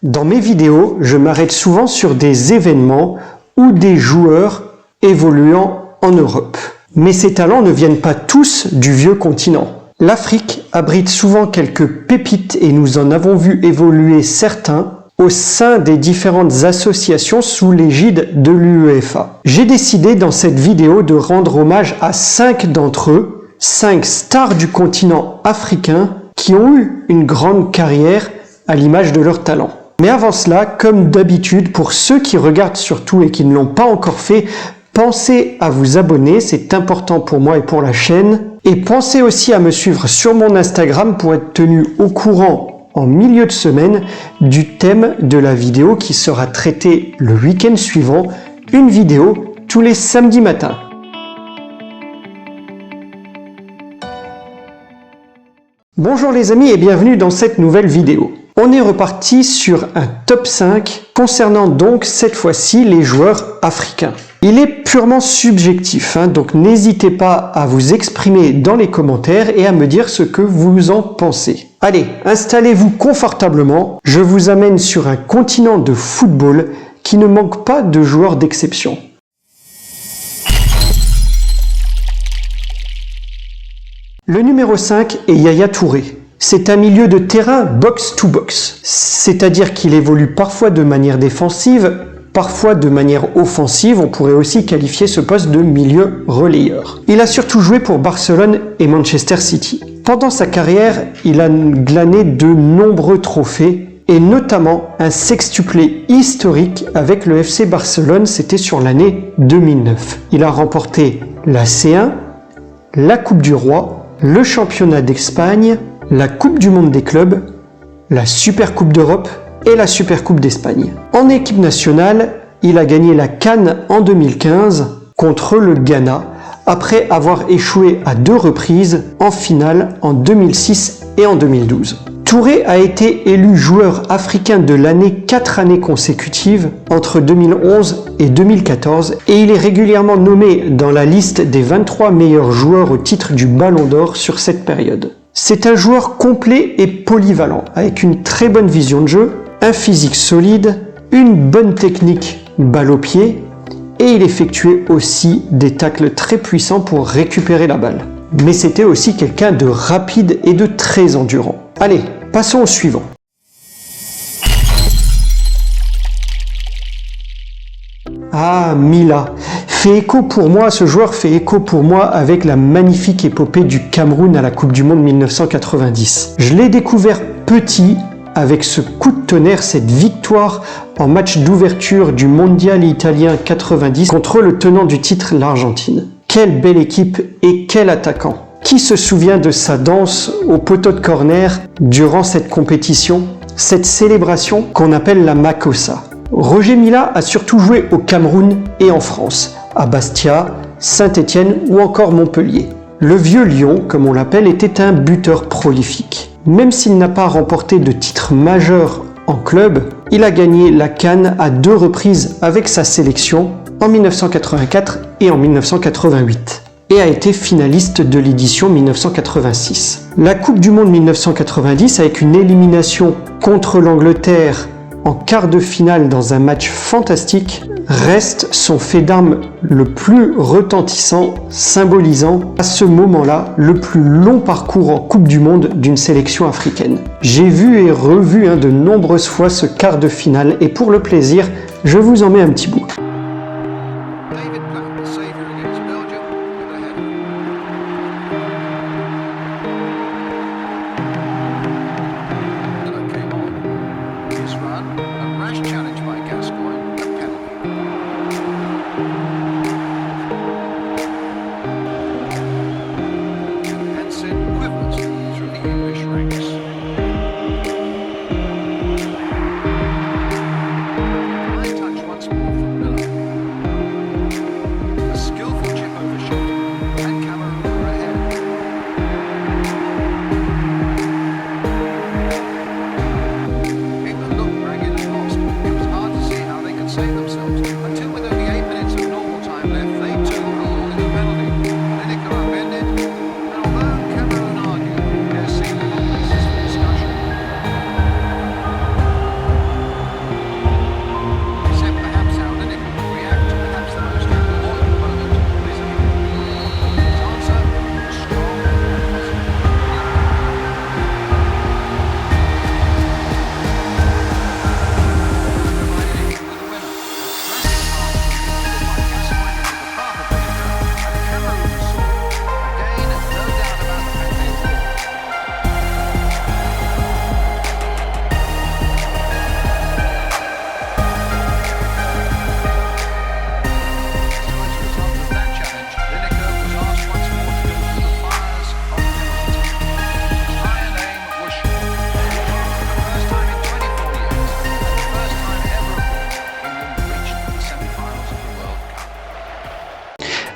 Dans mes vidéos, je m'arrête souvent sur des événements ou des joueurs évoluant en Europe. Mais ces talents ne viennent pas tous du vieux continent. L'Afrique abrite souvent quelques pépites et nous en avons vu évoluer certains au sein des différentes associations sous l'égide de l'UEFA. J'ai décidé dans cette vidéo de rendre hommage à 5 d'entre eux, 5 stars du continent africain qui ont eu une grande carrière à l'image de leur talent. Mais avant cela, comme d'habitude, pour ceux qui regardent surtout et qui ne l'ont pas encore fait, pensez à vous abonner, c'est important pour moi et pour la chaîne. Et pensez aussi à me suivre sur mon Instagram pour être tenu au courant en milieu de semaine du thème de la vidéo qui sera traitée le week-end suivant, une vidéo tous les samedis matins. Bonjour les amis et bienvenue dans cette nouvelle vidéo. On est reparti sur un top 5 concernant donc cette fois-ci les joueurs africains. Il est purement subjectif, donc n'hésitez pas à vous exprimer dans les commentaires et à me dire ce que vous en pensez. Allez, installez-vous confortablement, je vous amène sur un continent de football qui ne manque pas de joueurs d'exception. Le numéro 5 est Yaya Touré. C'est un milieu de terrain box-to-box, c'est-à-dire qu'il évolue parfois de manière défensive, parfois de manière offensive, on pourrait aussi qualifier ce poste de milieu relayeur. Il a surtout joué pour Barcelone et Manchester City. Pendant sa carrière, il a glané de nombreux trophées et notamment un sextuplé historique avec le FC Barcelone, c'était sur l'année 2009. Il a remporté la C1, la Coupe du Roi, le Championnat d'Espagne, la Coupe du Monde des clubs, la Super Coupe d'Europe et la Super Coupe d'Espagne. En équipe nationale, il a gagné la CAN en 2015 contre le Ghana, après avoir échoué à 2 reprises en finale en 2006 et en 2012. Touré a été élu joueur africain de l'année 4 années consécutives entre 2011 et 2014 et il est régulièrement nommé dans la liste des 23 meilleurs joueurs au titre du Ballon d'Or sur cette période. C'est un joueur complet et polyvalent, avec une très bonne vision de jeu, un physique solide, une bonne technique balle au pied, et il effectuait aussi des tacles très puissants pour récupérer la balle. Mais c'était aussi quelqu'un de rapide et de très endurant. Allez, passons au suivant. Ah, Mila. Ce joueur fait écho pour moi avec la magnifique épopée du Cameroun à la Coupe du Monde 1990. Je l'ai découvert petit avec ce coup de tonnerre, cette victoire en match d'ouverture du Mondial italien 90 contre le tenant du titre, l'Argentine. Quelle belle équipe et quel attaquant! Qui se souvient de sa danse au poteau de corner durant cette compétition, cette célébration qu'on appelle la Makossa? Roger Mila a surtout joué au Cameroun et en France, à Bastia, Saint-Étienne ou encore Montpellier. Le vieux lion, comme on l'appelle, était un buteur prolifique. Même s'il n'a pas remporté de titre majeur en club, il a gagné la CAN à 2 reprises avec sa sélection en 1984 et en 1988 et a été finaliste de l'édition 1986. La Coupe du Monde 1990 avec une élimination contre l'Angleterre en quart de finale dans un match fantastique reste son fait d'armes le plus retentissant, symbolisant à ce moment-là le plus long parcours en Coupe du Monde d'une sélection africaine. J'ai vu et revu de nombreuses fois ce quart de finale et pour le plaisir, je vous en mets un petit bout.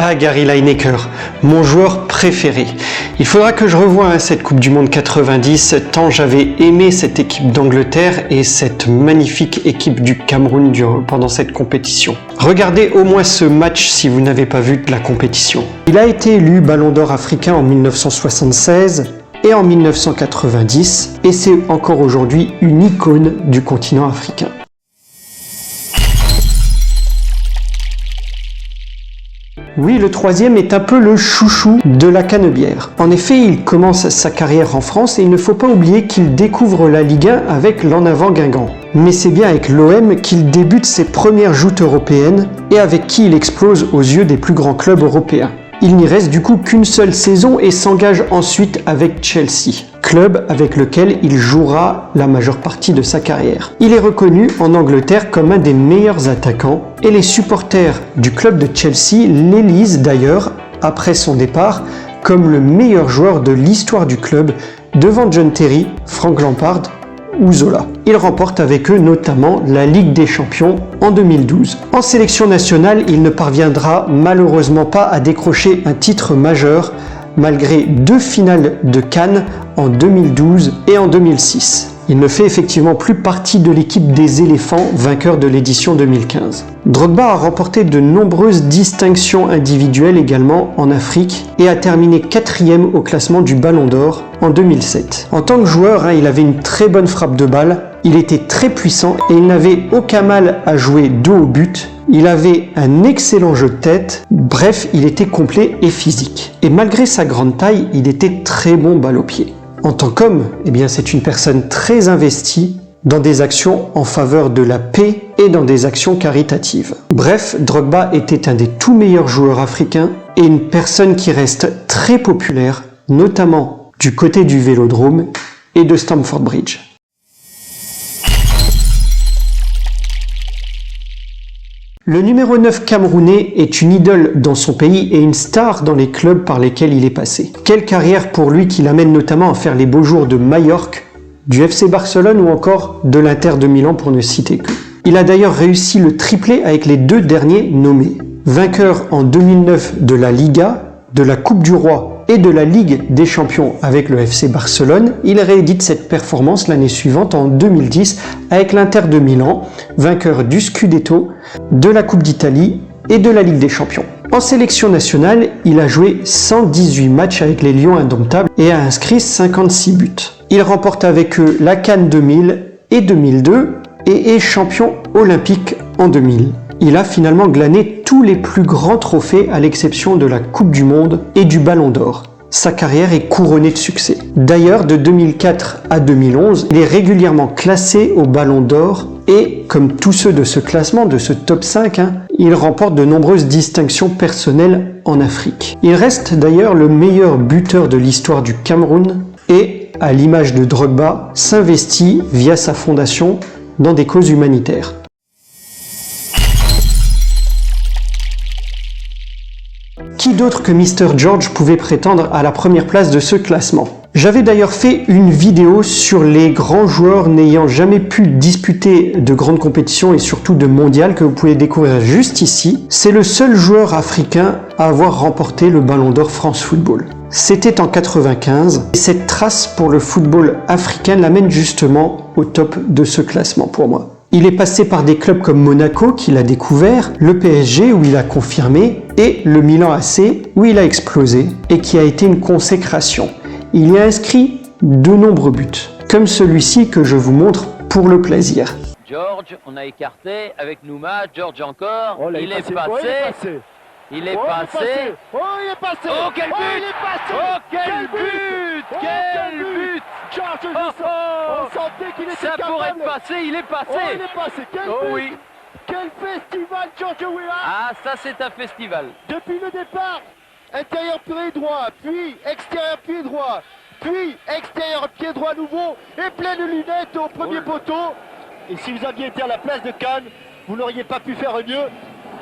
Ah, Gary Lineker, mon joueur préféré. Il faudra que je revoie cette Coupe du Monde 90, tant j'avais aimé cette équipe d'Angleterre et cette magnifique équipe du Cameroun pendant cette compétition. Regardez au moins ce match si vous n'avez pas vu la compétition. Il a été élu Ballon d'Or africain en 1976 et en 1990, et c'est encore aujourd'hui une icône du continent africain. Oui, le troisième est un peu le chouchou de la canebière. En effet, il commence sa carrière en France et il ne faut pas oublier qu'il découvre la Ligue 1 avec l'En Avant Guingamp. Mais c'est bien avec l'OM qu'il débute ses premières joutes européennes et avec qui il explose aux yeux des plus grands clubs européens. Il n'y reste du coup qu'une seule saison et s'engage ensuite avec Chelsea, club avec lequel il jouera la majeure partie de sa carrière. Il est reconnu en Angleterre comme un des meilleurs attaquants et les supporters du club de Chelsea l'élisent d'ailleurs, après son départ, comme le meilleur joueur de l'histoire du club devant John Terry, Frank Lampard ou Zola. Il remporte avec eux notamment la Ligue des Champions en 2012. En sélection nationale, il ne parviendra malheureusement pas à décrocher un titre majeur malgré 2 finales de Cannes en 2012 et en 2006. Il ne fait effectivement plus partie de l'équipe des éléphants vainqueurs de l'édition 2015. Drogba a remporté de nombreuses distinctions individuelles également en Afrique et a terminé 4e au classement du Ballon d'Or en 2007. En tant que joueur, il avait une très bonne frappe de balle, il était très puissant et il n'avait aucun mal à jouer dos au but. Il avait un excellent jeu de tête, bref, il était complet et physique. Et malgré sa grande taille, il était très bon balle au pied. En tant qu'homme, c'est une personne très investie dans des actions en faveur de la paix et dans des actions caritatives. Bref, Drogba était un des tout meilleurs joueurs africains et une personne qui reste très populaire, notamment du côté du Vélodrome et de Stamford Bridge. Le numéro 9 camerounais est une idole dans son pays et une star dans les clubs par lesquels il est passé. Quelle carrière pour lui qui l'amène notamment à faire les beaux jours de Majorque, du FC Barcelone ou encore de l'Inter de Milan pour ne citer que. Il a d'ailleurs réussi le triplé avec les 2 derniers nommés. Vainqueur en 2009 de la Liga, de la Coupe du Roi et de la Ligue des Champions avec le FC Barcelone, il réédite cette performance l'année suivante en 2010 avec l'Inter de Milan, vainqueur du Scudetto, de la Coupe d'Italie et de la Ligue des Champions. En sélection nationale, il a joué 118 matchs avec les Lions indomptables et a inscrit 56 buts. Il remporte avec eux la CAN 2000 et 2002 et est champion olympique en 2000. Il a finalement glané tous les plus grands trophées à l'exception de la Coupe du Monde et du Ballon d'Or. Sa carrière est couronnée de succès. D'ailleurs, de 2004 à 2011, il est régulièrement classé au Ballon d'Or et, comme tous ceux de ce classement, de ce top 5, il remporte de nombreuses distinctions personnelles en Afrique. Il reste d'ailleurs le meilleur buteur de l'histoire du Cameroun et, à l'image de Drogba, s'investit via sa fondation dans des causes humanitaires. Qui d'autre que Mr. George pouvait prétendre à la première place de ce classement? J'avais d'ailleurs fait une vidéo sur les grands joueurs n'ayant jamais pu disputer de grandes compétitions et surtout de mondiales que vous pouvez découvrir juste ici. C'est le seul joueur africain à avoir remporté le Ballon d'Or France Football. C'était en 95 et cette trace pour le football africain l'amène justement au top de ce classement pour moi. Il est passé par des clubs comme Monaco qu'il a découvert, le PSG où il a confirmé et le Milan AC où il a explosé et qui a été une consécration. Il y a inscrit de nombreux buts, comme celui-ci que je vous montre pour le plaisir. George, on a écarté avec Nouma, George encore, oh là, il est passé. Il est passé. passé. Oh, il est passé. Oh, quel but. Il est passé. Oh, quel but. Quel but. George Oh, on sentait qu'il était ça capable. pourrait être passé, il est passé. Oh, il est passé. Quel oh but. oui. Quel festival, George Weah. Ah, ça c'est un festival. Depuis le départ, intérieur pied droit, puis extérieur pied droit, puis extérieur pied droit nouveau, et pleine lunettes au premier poteau. Et si vous aviez été à la place de Cannes, vous n'auriez pas pu faire mieux.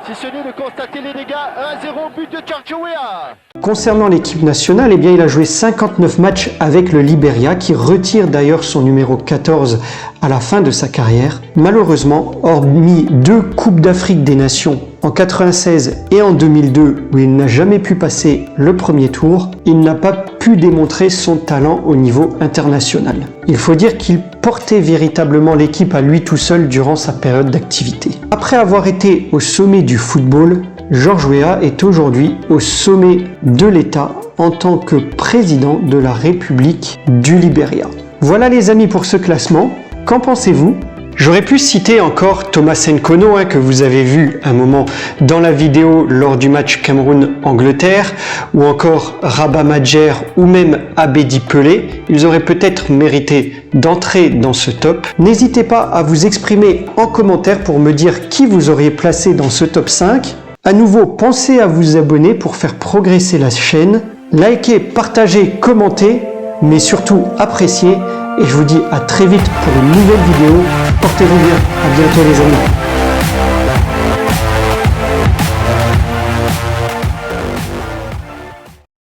si ce n'est de constater les dégâts. 1-0, but de Giorgio Weah. Concernant l'équipe nationale, eh bien, il a joué 59 matchs avec le Liberia, qui retire d'ailleurs son numéro 14 à la fin de sa carrière. Malheureusement, hormis 2 Coupes d'Afrique des Nations en 96 et en 2002, où il n'a jamais pu passer le premier tour, il n'a pas pu démontrer son talent au niveau international. Il faut dire qu'il portait véritablement l'équipe à lui tout seul durant sa période d'activité. Après avoir été au sommet du football, George Weah est aujourd'hui au sommet de l'État en tant que président de la République du Liberia. Voilà les amis pour ce classement. Qu'en pensez-vous ? J'aurais pu citer encore Thomas Nkono, que vous avez vu un moment dans la vidéo lors du match Cameroun-Angleterre, ou encore Rabat Madjer ou même Abedi Pelé. Ils auraient peut-être mérité d'entrer dans ce top. N'hésitez pas à vous exprimer en commentaire pour me dire qui vous auriez placé dans ce top 5. À nouveau, pensez à vous abonner pour faire progresser la chaîne. Likez, partagez, commentez, mais surtout appréciez. Et je vous dis à très vite pour une nouvelle vidéo. Portez-vous bien. À bientôt les amis.